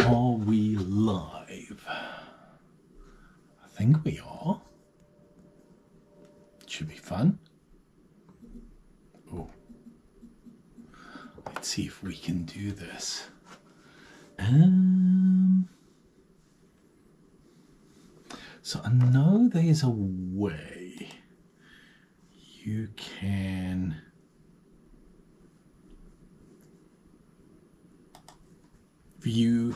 Are we live? I think we are. It should be fun. Oh, let's see if we can do this. So I know there's a way you can view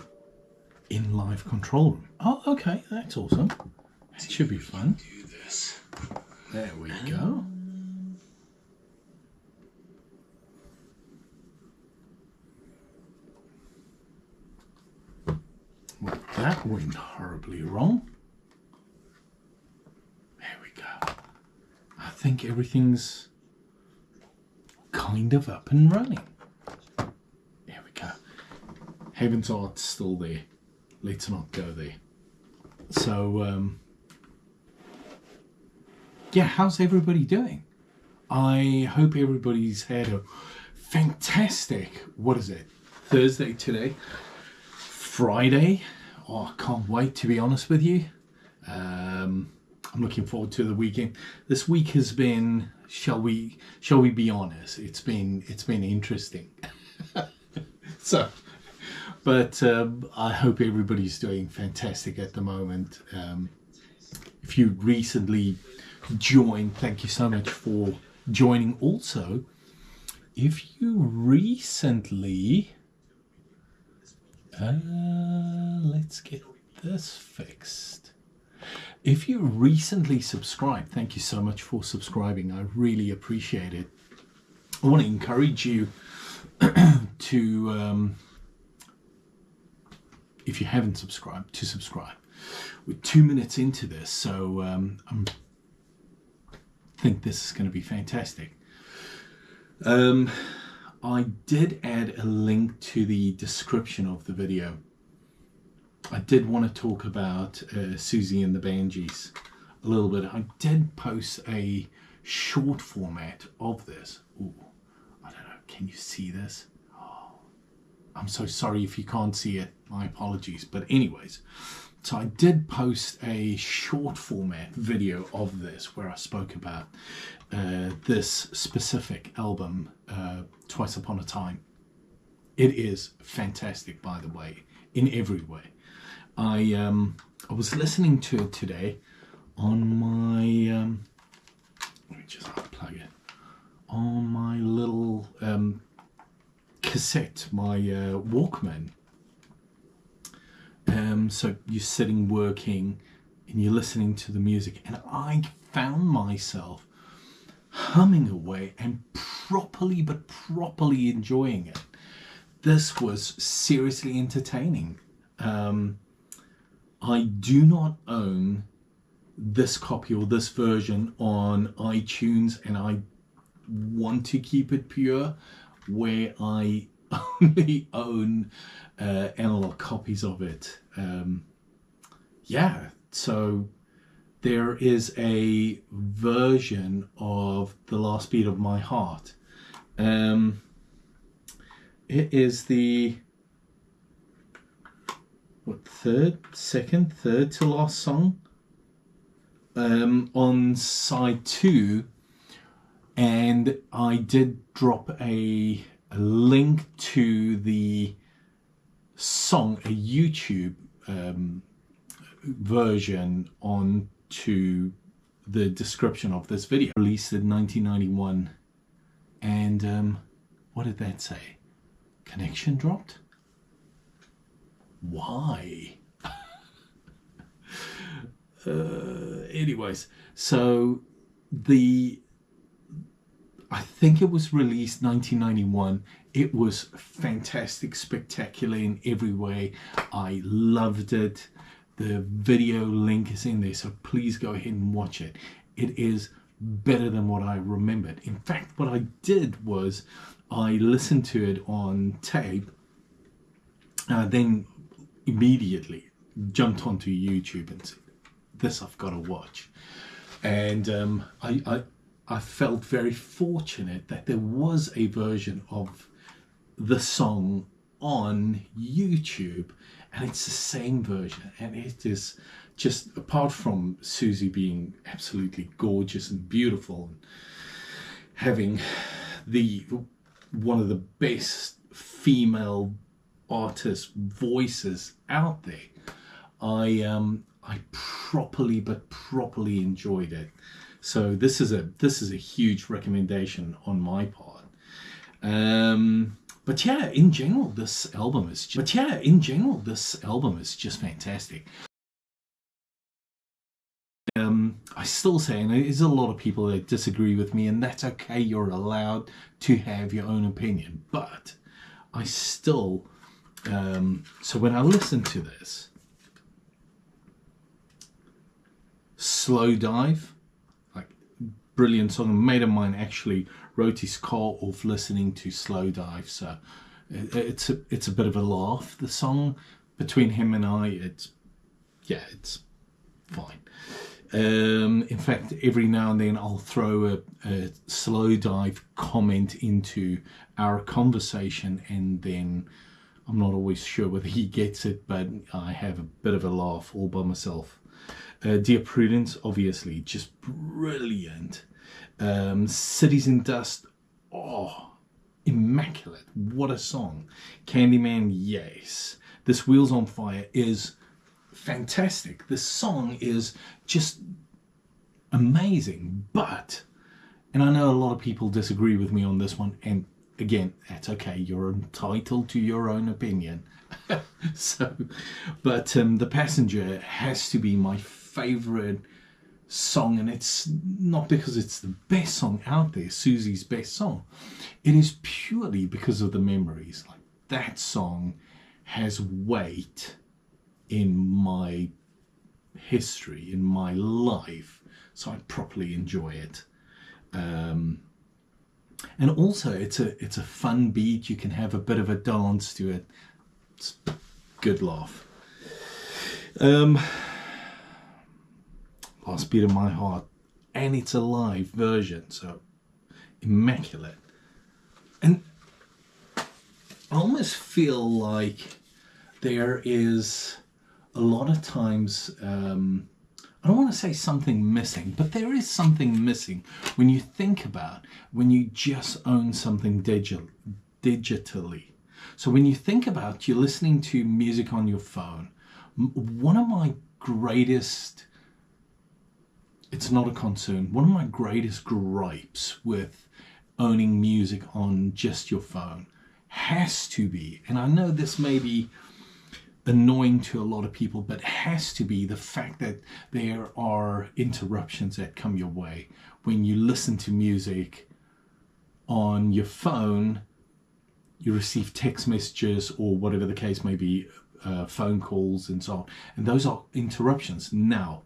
in live control room. Oh, okay, that's awesome. It should be fun. Do this. There we go. Well, that went horribly wrong. There we go. I think everything's kind of up and running. There we go. Heaven's Art's still there. Let's not go there. So, yeah, how's everybody doing? I hope everybody's had a fantastic, what is it, Thursday today? Friday? Oh, I can't wait, to be honest with you. I'm looking forward to the weekend. This week has been, shall we be honest, it's been interesting. So, but I hope everybody's doing fantastic at the moment. If you recently joined, thank you so much for joining. Also, if you recently, let's get this fixed. If you recently subscribed, thank you so much for subscribing. I really appreciate it. I want to encourage you to, if you haven't subscribed, to subscribe. We're 2 minutes into this, so I think this is going to be fantastic. I did add a link to the description of the video. I did want to talk about Susie and the Banshees a little bit. I did post a short format of this. Ooh, I don't know, can you see this? Oh, I'm so sorry if you can't see it, my apologies. But anyways, so I did post a short format video of this where I spoke about this specific album, Twice Upon a Time. It is fantastic, by the way, in every way. I was listening to it today on my, let me just unplug it, on my little cassette, my Walkman. So you're sitting working and you're listening to the music, and I found myself humming away and properly enjoying it. This was seriously entertaining. I do not own this copy or this version on iTunes, and I want to keep it pure where I only own analog copies of it. Yeah, so there is a version of The Last Beat of My Heart. It is the third to last song on side 2, and I did drop a link to the song, a YouTube version, onto the description of this video. Released in 1991, and what did that say? Connection dropped? Why? Anyways, so I think it was released 1991. It was fantastic, spectacular in every way. I loved it. The video link is in there, so please go ahead and watch it. It is better than what I remembered. In fact, what I did was I listened to it on tape, then immediately jumped onto YouTube and said, this I've got to watch. And I felt very fortunate that there was a version of the song on YouTube, and it's the same version, and it is just, apart from Susie being absolutely gorgeous and beautiful and having one of the best female artist voices out there, I properly enjoyed it. So this is a huge recommendation on my part. But yeah, in general, this album is just fantastic. I still say, and there's a lot of people that disagree with me, and that's okay. You're allowed to have your own opinion, but I still, so when I listen to this, Slow Dive, like, brilliant song. A mate of mine actually wrote his car off listening to Slow Dive, so it's a bit of a laugh. The song between him and I, it's fine. In fact, every now and then I'll throw a Slow Dive comment into our conversation, and then I'm not always sure whether he gets it, but I have a bit of a laugh all by myself. Dear Prudence, obviously, just brilliant. Cities in Dust, oh, immaculate. What a song. Candyman, yes. This Wheels on Fire is fantastic. This song is just amazing, but, and I know a lot of people disagree with me on this one, and again, that's okay. You're entitled to your own opinion. So, but The Passenger has to be my favorite song, and it's not because it's the best song out there, Susie's best song. It is purely because of the memories. Like, that song has weight in my history, in my life, so I properly enjoy it. And also, it's a fun beat. You can have a bit of a dance to it. It's a good laugh. Last Beat of My Heart, and it's a live version, so immaculate. And I almost feel like there is a lot of times, I don't want to say something missing, but there is something missing when you think about when you just own something digitally. So when you think about you're listening to music on your phone, one of my greatest, it's not a concern, one of my greatest gripes with owning music on just your phone has to be, and I know this may be annoying to a lot of people, but has to be the fact that there are interruptions that come your way when you listen to music on your phone. You receive text messages or whatever the case may be, phone calls and so on, and those are interruptions. Now,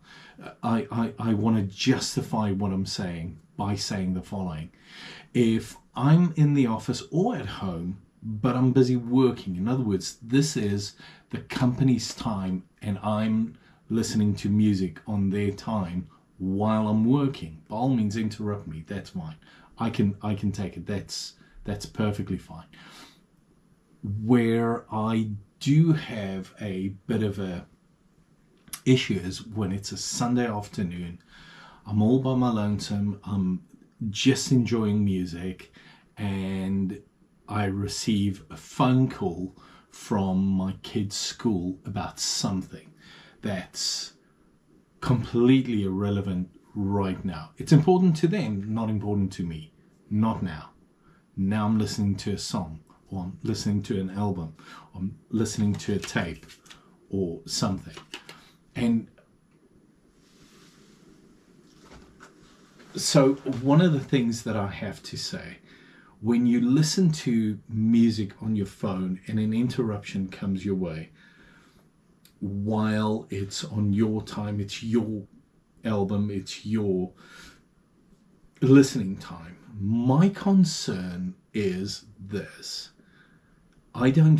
I want to justify what I'm saying by saying the following. If I'm in the office or at home, but I'm busy working, in other words, this is the company's time and I'm listening to music on their time while I'm working, by all means interrupt me, that's fine. I can take it, that's perfectly fine. Where I do have a bit of a issue is when it's a Sunday afternoon, I'm all by my lonesome, I'm just enjoying music, and I receive a phone call from my kid's school about something that's completely irrelevant right now. It's important to them, not important to me. Not now. Now I'm listening to a song, or I'm listening to an album, or I'm listening to a tape or something. And so one of the things that I have to say, when you listen to music on your phone and an interruption comes your way while it's on your time, it's your album, it's your listening time, my concern is this. I don't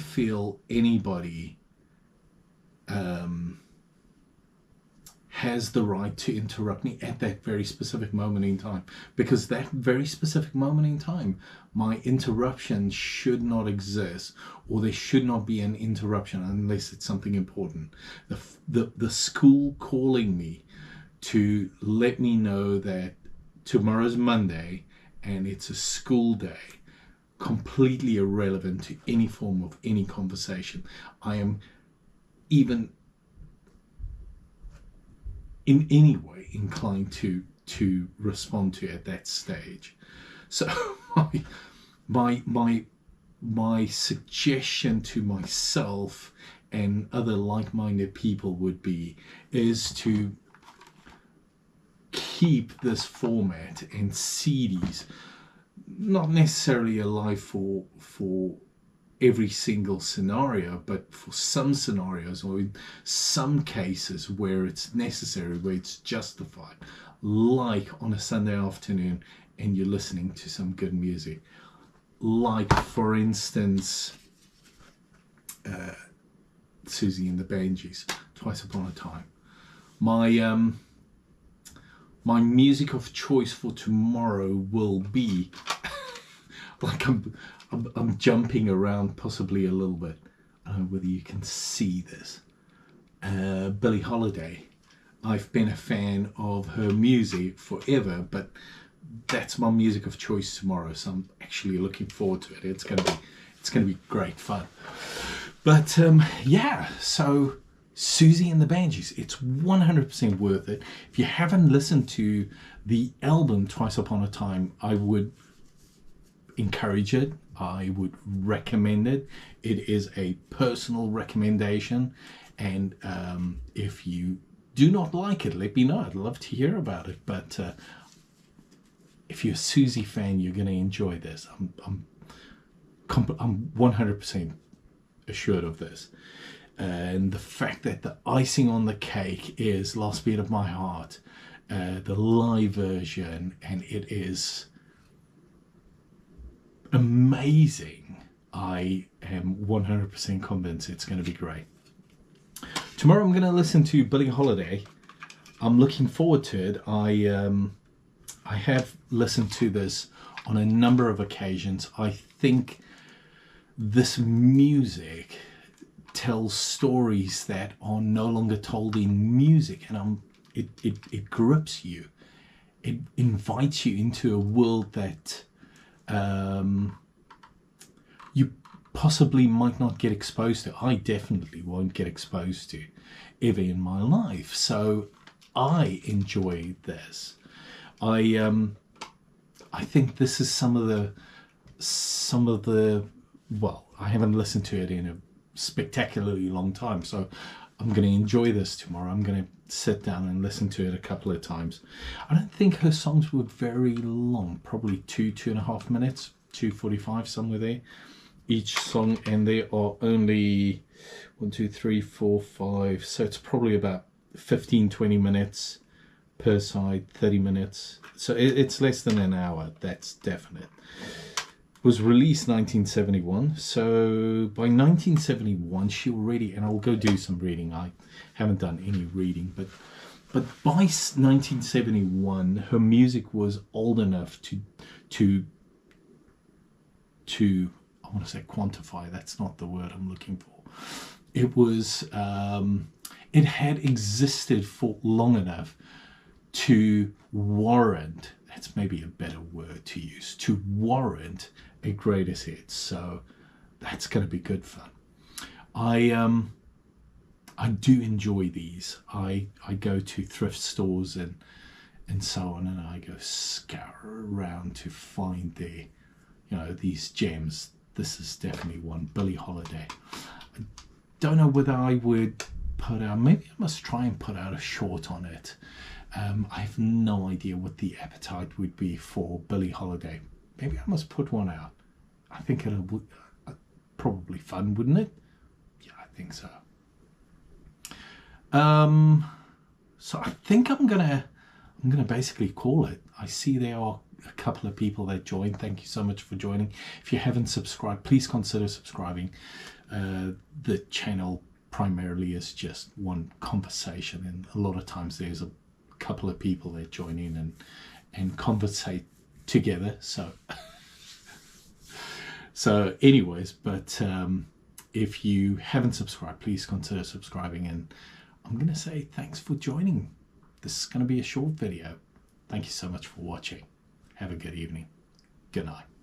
has the right to interrupt me at that very specific moment in time, because that very specific moment in time, my interruption should not exist, or there should not be an interruption unless it's something important. The school calling me to let me know that tomorrow's Monday and it's a school day, completely irrelevant to any form of any conversation I am even in any way inclined to respond to at that stage. So my suggestion to myself and other like-minded people would be is to keep this format and CDs not necessarily alive for every single scenario, but for some scenarios or in some cases where it's necessary, where it's justified, like on a Sunday afternoon and you're listening to some good music, like for instance Susie and the Banshees, Twice Upon a Time. My music of choice for tomorrow will be like I'm jumping around possibly a little bit. I don't know whether you can see this. Billie Holiday. I've been a fan of her music forever, but that's my music of choice tomorrow. So I'm actually looking forward to it. It's gonna be great fun. But yeah, so Susie and the Banshees, it's 100% worth it. If you haven't listened to the album Twice Upon a Time, I would encourage it. I would recommend it. It is a personal recommendation, and if you do not like it, let me know. I'd love to hear about it. But if you're a Susie fan, you're going to enjoy this. I'm 100% assured of this. And the fact that the icing on the cake is Last Beat of My Heart, the live version, and it is amazing. I am 100% convinced it's going to be great. Tomorrow I'm going to listen to Billie Holiday. I'm looking forward to it. I have listened to this on a number of occasions. I think this music tells stories that are no longer told in music, and it grips you. It invites you into a world that you possibly might not get exposed to. I definitely won't get exposed to ever in my life. So I enjoy this. I think this is some of the well, I haven't listened to it in a spectacularly long time, so I'm going to enjoy this tomorrow. I'm going to sit down and listen to it a couple of times. I don't think her songs were very long, probably 2.5 minutes, 2:45, somewhere there, each song, and there are only 1, 2, 3, 4, 5, so it's probably about 15-20 minutes per side, 30 minutes, so it's less than an hour, that's definite. Was released 1971, so by 1971 she already, and I'll go do some reading, I haven't done any reading, but by 1971 her music was old enough to I want to say quantify, that's not the word I'm looking for. It was it had existed for long enough to warrant, that's maybe a better word to use, to warrant a greatest hits. So that's going to be good fun. I do enjoy these. I go to thrift stores and so on, and I go scour around to find these gems. This is definitely one. Billie Holiday. I don't know whether I would put out, maybe I must try and put out a short on it. I have no idea what the appetite would be for Billie Holiday. Maybe I must put one out. I think it would probably fun, wouldn't it? Yeah, I think so. So I think I'm gonna basically call it. I see there are a couple of people that joined. Thank you so much for joining. If you haven't subscribed, please consider subscribing. The channel primarily is just one conversation, and a lot of times there's a couple of people that join in and conversate together. So anyways, but if you haven't subscribed, please consider subscribing, and I'm going to say thanks for joining. This is going to be a short video. Thank you so much for watching. Have a good evening. Good night.